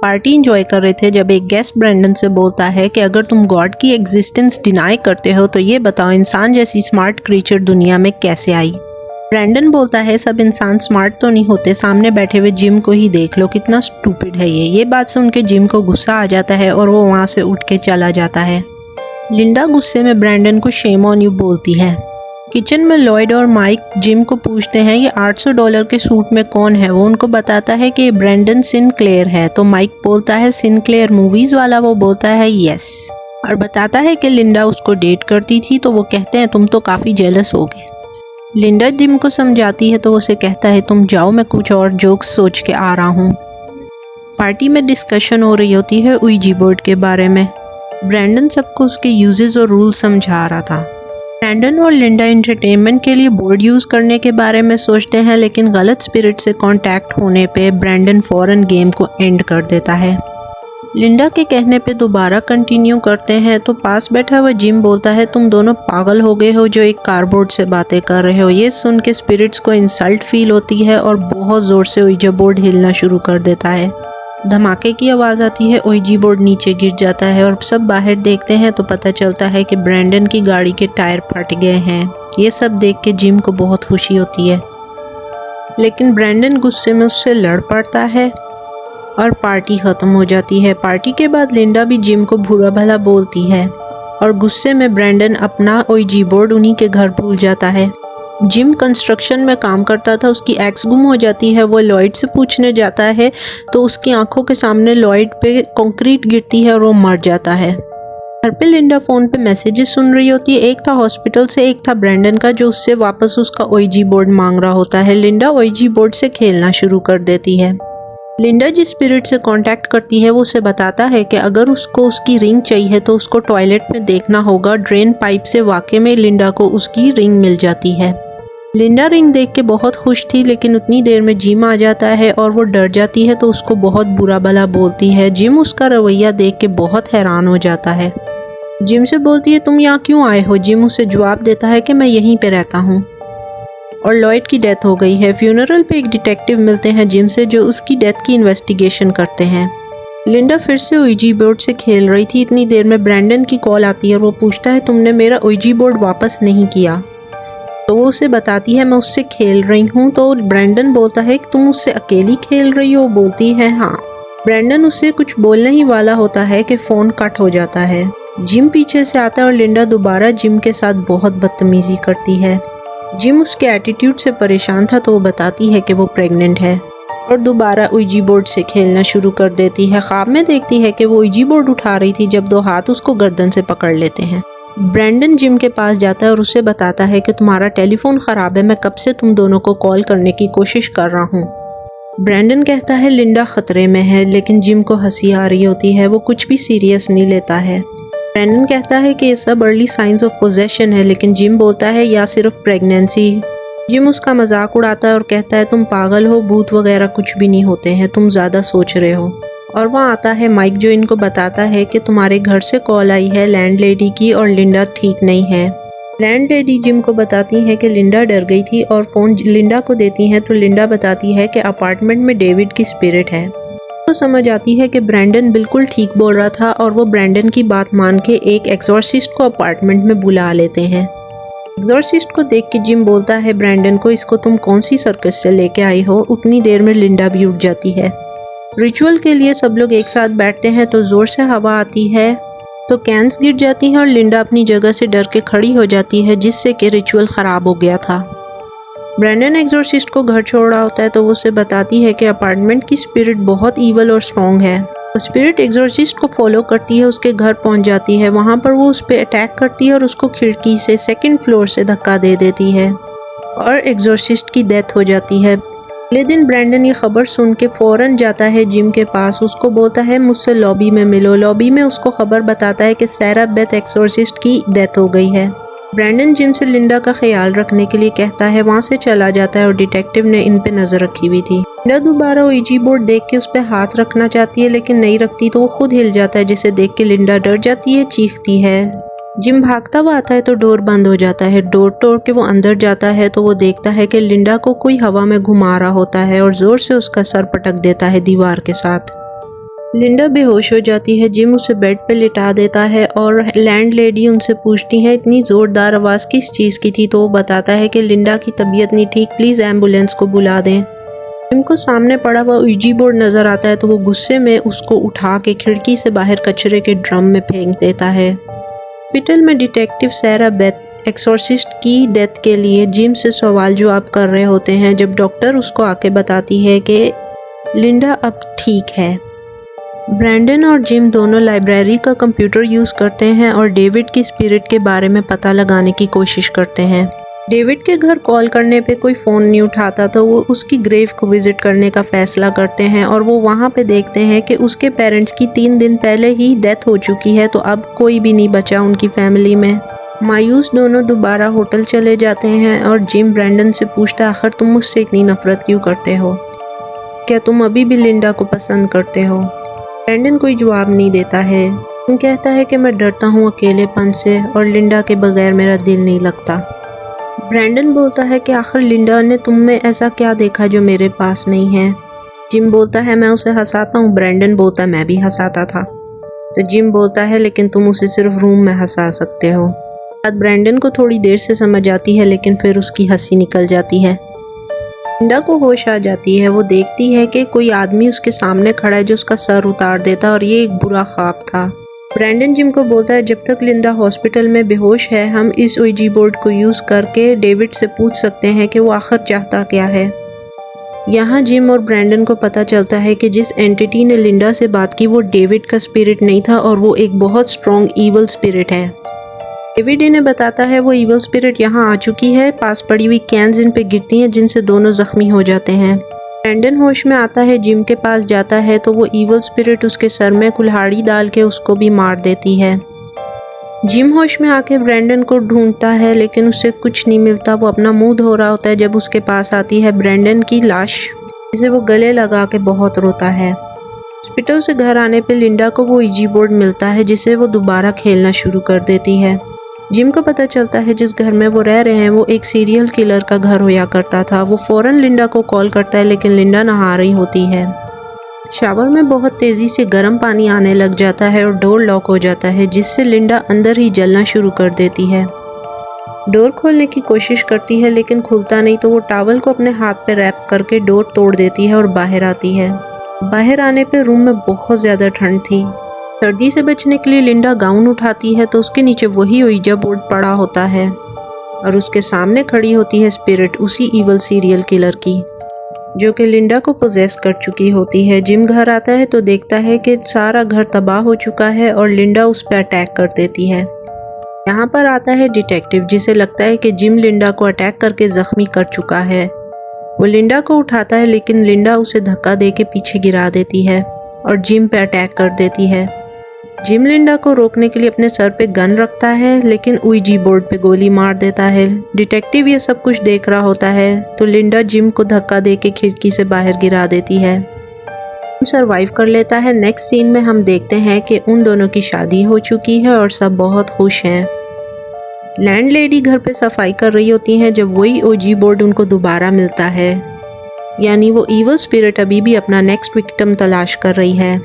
Party enjoy कर रहे थे जब एक गेस्ट ब्रैंडन से बोलता है कि अगर तुम गॉड की एग्जिस्टेंस डिनाई करते हो तो ये बताओ इंसान जैसी स्मार्ट क्रीचर दुनिया में कैसे आई। ब्रैंडन बोलता है सब इंसान स्मार्ट तो नहीं होते, सामने बैठे हुए जिम को ही देख लो, कितना स्टूपिड है ये बात सुन के जिम को गुस्सा आ जाता है और वो वहाँ से उठ के चला जाता है। लिंडा गुस्से में ब्रैंडन को शेम ऑन यू बोलती है। किचन में लॉयड और माइक जिम को पूछते हैं ये $800 के सूट में कौन है। वो उनको बताता है कि ब्रैंडन सिनक्लेयर है। तो माइक बोलता है सिनक्लेयर मूवीज वाला। वो बोलता है यस और बताता है कि लिंडा उसको डेट करती थी। तो वो कहते हैं तुम तो काफ़ी जेलस हो गए। लिंडा जिम को समझाती है तो उसे कहता है तुम जाओ, मैं कुछ और जोक्स सोच के आ रहा हूँ। पार्टी में डिस्कशन हो रही होती है ouija बोर्ड के बारे में। ब्रैंडन सबको उसके यूजेस और रूल समझा रहा था। ब्रैंडन और लिंडा एंटरटेनमेंट के लिए बोर्ड यूज़ करने के बारे में सोचते हैं, लेकिन गलत स्पिरिट से कांटेक्ट होने पे ब्रैंडन फ़ौरन गेम को एंड कर देता है। लिंडा के कहने पे दोबारा कंटिन्यू करते हैं तो पास बैठा हुआ जिम बोलता है तुम दोनों पागल हो गए हो जो एक कार्डबोर्ड से बातें कर रहे हो। ये सुन के स्पिरिट्स को इंसल्ट फील होती है और बहुत ज़ोर से ouija बोर्ड हिलना शुरू कर देता है। धमाके की आवाज़ आती है, ouija बोर्ड नीचे गिर जाता है और सब बाहर देखते हैं तो पता चलता है कि ब्रैंडन की गाड़ी के टायर फट गए हैं। ये सब देख के जिम को बहुत खुशी होती है, लेकिन ब्रैंडन गुस्से में उससे लड़ पड़ता है और पार्टी ख़त्म हो जाती है। पार्टी के बाद लिंडा भी जिम को बुरा भला बोलती है और गुस्से में ब्रैंडन अपना ouija बोर्ड उन्हीं के घर भूल जाता है। जिम कंस्ट्रक्शन में काम करता था, उसकी एक्स गुम हो जाती है। वो लॉयड से पूछने जाता है तो उसकी आंखों के सामने लॉयड पे कंक्रीट गिरती है और वो मर जाता है। घर पे लिंडा फ़ोन पे मैसेजेस सुन रही होती है। एक था हॉस्पिटल से, एक था ब्रैंडन का जो उससे वापस उसका ouija बोर्ड मांग रहा होता है। लिंडा ouija बोर्ड से खेलना शुरू कर देती है। लिंडा जिस स्पिरिट से कांटेक्ट करती है वो उसे बताता है कि अगर उसको उसकी रिंग चाहिए तो उसको टॉयलेट में देखना होगा। ड्रेन पाइप से वाकई में लिंडा को उसकी रिंग मिल जाती है। लिंडा रिंग देख के बहुत खुश थी, लेकिन उतनी देर में जिम आ जाता है और वो डर जाती है तो उसको बहुत बुरा भला बोलती है। जिम उसका रवैया देख के बहुत हैरान हो जाता है। जिम से बोलती है तुम यहाँ क्यों आए हो। जिम उसे जवाब देता है कि मैं यहीं पे रहता हूँ और लॉयड की डेथ हो गई है। फ्यूनरल पे एक डिटेक्टिव मिलते हैं जिम से जो उसकी डेथ की इन्वेस्टिगेशन करते हैं। लिंडा फिर से ouija बोर्ड से खेल रही थी। इतनी देर में ब्रैंडन की कॉल आती है और वो पूछता है तुमने मेरा ouija बोर्ड वापस नहीं किया। तो वो उसे बताती है मैं उससे खेल रही हूँ। तो ब्रैंडन बोलता है कि तुम उससे अकेली खेल रही हो। बोलती है हाँ। ब्रैंडन उससे कुछ बोलने ही वाला होता है कि फ़ोन कट हो जाता है। जिम पीछे से आता है और लिंडा दोबारा जिम के साथ बहुत बदतमीज़ी करती है। जिम उसके एटीट्यूड से परेशान था तो वो बताती है कि वो प्रेग्नेंट है और दोबारा ouija बोर्ड से खेलना शुरू कर देती है। ख्वाब में देखती है कि वो ouija बोर्ड उठा रही थी जब दो हाथ उसको गर्दन से पकड़ लेते हैं। ब्रैंडन जिम के पास जाता है और उसे बताता है कि तुम्हारा टेलीफोन ख़राब है, मैं कब से तुम दोनों को कॉल करने की कोशिश कर रहा हूँ। ब्रैंडन कहता है लिंडा ख़तरे में है, लेकिन जिम को हंसी आ रही होती है। वो कुछ भी सीरियस नहीं लेता है। ब्रैंडन कहता है कि ये सब अर्ली साइंस ऑफ पोजेशन है, लेकिन जिम बोलता है या सिर्फ प्रेगनेंसी। जिम उसका मजाक उड़ाता है और कहता है तुम पागल हो, भूत वगैरह कुछ भी नहीं होते हैं, तुम ज़्यादा सोच रहे हो। और वहाँ आता है माइक जो इनको बताता है कि तुम्हारे घर से कॉल आई है लैंडलेडी की और लिंडा ठीक नहीं है। लैंडलेडी जिम को बताती है कि लिंडा डर गई थी और फ़ोन लिंडा को देती हैं तो लिंडा बताती है कि अपार्टमेंट में डेविड की स्पिरिट है। तो समझ आती है कि ब्रैंडन बिल्कुल ठीक बोल रहा था और वो ब्रैंडन की बात मान के एक एक्सॉर्सिस्ट को अपार्टमेंट में बुला लेते हैं। एक्सॉर्सिस्ट को देख के जिम बोलता है ब्रैंडन को इसको तुम कौन सी सर्कस से लेके आई हो। उतनी देर में लिंडा भी उठ जाती है। रिचुअल के लिए सब लोग एक साथ बैठते हैं तो ज़ोर से हवा आती है तो कैंस गिर जाती हैं और लिंडा अपनी जगह से डर के खड़ी हो जाती है जिससे कि रिचुअल ख़राब हो गया था। ब्रैंडन एक्सॉर्सिस्ट को घर छोड़ रहा होता है तो वो उसे बताती है कि अपार्टमेंट की स्पिरिट बहुत ईवल और स्ट्रॉन्ग है। स्पिरिट एक्सॉर्सिस्ट को फॉलो करती है, उसके घर पहुंच जाती है। वहाँ पर वो उस पर अटैक करती है और उसको खिड़की से 2nd फ्लोर से धक्का दे देती है और एक्सॉर्सिस्ट की डेथ हो जाती है। अगले दिन ब्रैंडन ये खबर सुन के फ़ौरन जाता है जिम के पास। उसको बोलता है मुझसे लॉबी में मिलो। लॉबी में उसको खबर बताता है कि सैरा बेथ एक्सॉर्सिस्ट की डेथ हो गई है। ब्रैंडन जिम से लिंडा का ख्याल रखने के लिए कहता है, वहाँ से चला जाता है और डिटेक्टिव ने इन पे नज़र रखी हुई थी। लिंडा दोबारा ouija बोर्ड देख के उस पर हाथ रखना चाहती है लेकिन नहीं रखती तो वो खुद हिल जाता है, जिसे देख के लिंडा डर जाती है, चीखती है। जिम भागता हुआ आता है तो डोर बंद हो जाता है। डोर तोड़ के वो अंदर जाता है तो वो देखता है कि लिंडा को कोई हवा में घुमा रहा होता है और ज़ोर से उसका सर पटक देता है दीवार के साथ। लिंडा बेहोश हो जाती है। जिम उसे बेड पे लिटा देता है और लैंडलेडी उनसे पूछती है इतनी ज़ोरदार आवाज़ किस चीज़ की थी, तो वो बताता है कि लिंडा की तबीयत नहीं ठीक, प्लीज़ एम्बुलेंस को बुला दें। जिम को सामने पड़ा हुआ ऊजी बोर्ड नज़र आता है तो वो गुस्से में उसको उठा के खिड़की से बाहर कचरे के ड्रम में फेंक देता है। हॉस्पिटल में डिटेक्टिव सैरा बेथ एक्सोर्सिस्ट की डेथ के लिए जिम से सवाल जवाब कर रहे होते हैं जब डॉक्टर उसको आके बताती है कि लिंडा अब ठीक है। ब्रैंडन और जिम दोनों लाइब्रेरी का कंप्यूटर यूज़ करते हैं और डेविड की स्पिरिट के बारे में पता लगाने की कोशिश करते हैं। डेविड के घर कॉल करने पे कोई फ़ोन नहीं उठाता तो वो उसकी ग्रेव को विज़िट करने का फ़ैसला करते हैं और वो वहाँ पे देखते हैं कि उसके पेरेंट्स की 3 दिन पहले ही डेथ हो चुकी है, तो अब कोई भी नहीं बचा उनकी फैमिली में। मायूस दोनों दोबारा होटल चले जाते हैं और जिम ब्रैंडन से पूछता है आखिर तुम मुझसे इतनी नफ़रत क्यों करते हो, क्या तुम अभी भी लिंडा को पसंद करते हो। ब्रैंडन कोई जवाब नहीं देता है। जिम कहता है कि मैं डरता हूँ अकेलेपन से और लिंडा के बगैर मेरा दिल नहीं लगता। ब्रैंडन बोलता है कि आखिर लिंडा ने तुम में ऐसा क्या देखा जो मेरे पास नहीं है। जिम बोलता है मैं उसे हंसाता हूँ। ब्रैंडन बोलता है मैं भी हंसाता था। तो जिम बोलता है लेकिन तुम उसे सिर्फ रूम में हंसा सकते हो। बात ब्रैंडन को थोड़ी देर से समझ आती है लेकिन फिर उसकी हंसी निकल जाती है। लिंडा को होश आ जाती है। वो देखती है कि कोई आदमी उसके सामने खड़ा है जो उसका सर उतार देता और ये एक बुरा ख्वाब था। ब्रैंडन जिम को बोलता है जब तक लिंडा हॉस्पिटल में बेहोश है हम इस ऊजी बोर्ड को यूज़ करके डेविड से पूछ सकते हैं कि वो आखिर चाहता क्या है। यहाँ जिम और ब्रैंडन को पता चलता है कि जिस एंटिटी ने लिंडा से बात की वो डेविड का स्पिरिट नहीं था और वो एक बहुत स्ट्रॉन्ग ईवल स्पिरिट है। डेविड इन्हें बताता है वो ईवल स्पिरिट यहाँ आ चुकी है। पास पड़ी हुई कैन्स इन पे गिरती हैं जिनसे दोनों ज़ख्मी हो जाते हैं। ब्रैंडन होश में आता है, जिम के पास जाता है तो वो ईवल स्पिरिट उसके सर में कुल्हाड़ी डाल के उसको भी मार देती है। जिम होश में आके ब्रैंडन को ढूंढता है लेकिन उसे कुछ नहीं मिलता। वो अपना मुंह धो रहा होता है जब उसके पास आती है ब्रैंडन की लाश, जिसे वो गले लगा के बहुत रोता है। हॉस्पिटल से घर आने पे लिंडा को वो ईजी बोर्ड मिलता है जिसे वो दोबारा खेलना शुरू कर देती है। जिम को पता चलता है जिस घर में वो रह रहे हैं वो एक सीरियल किलर का घर होया करता था। वो फ़ौरन लिंडा को कॉल करता है लेकिन लिंडा नहा रही होती है। शावर में बहुत तेज़ी से गर्म पानी आने लग जाता है और डोर लॉक हो जाता है जिससे लिंडा अंदर ही जलना शुरू कर देती है। डोर खोलने की कोशिश करती है लेकिन खुलता नहीं तो वो टॉवल को अपने हाथ पे रैप करके डोर तोड़ देती है और बाहर आती है। बाहर आने पे रूम में बहुत ज़्यादा ठंड थी। सर्दी से बचने के लिए लिंडा गाउन उठाती है तो उसके नीचे वही ओइजा बोर्ड पड़ा होता है और उसके सामने खड़ी होती है स्पिरिट उसी ईवल सीरियल किलर की जो कि लिंडा को पोजेस कर चुकी होती है। जिम घर आता है तो देखता है कि सारा घर तबाह हो चुका है और लिंडा उस पर अटैक कर देती है। यहाँ पर आता है डिटेक्टिव जिसे लगता है कि जिम लिंडा को अटैक करके ज़ख्मी कर चुका है। वो लिंडा को उठाता है लेकिन लिंडा उसे धक्का दे के पीछे गिरा देती है और जिम पे अटैक कर देती है। जिम लिंडा को रोकने के लिए अपने सर पे गन रखता है लेकिन ऊजी बोर्ड पे गोली मार देता है। डिटेक्टिव ये सब कुछ देख रहा होता है तो लिंडा जिम को धक्का दे के खिड़की से बाहर गिरा देती है। जिम सरवाइव कर लेता है। नेक्स्ट सीन में हम देखते हैं कि उन दोनों की शादी हो चुकी है और सब बहुत खुश हैं। लैंडलेडी घर पे सफाई कर रही होती हैं जब वही ऊजी बोर्ड उनको दोबारा मिलता है, यानी वो ईवल स्पिरिट अभी भी अपना नेक्स्ट विक्टिम तलाश कर रही है।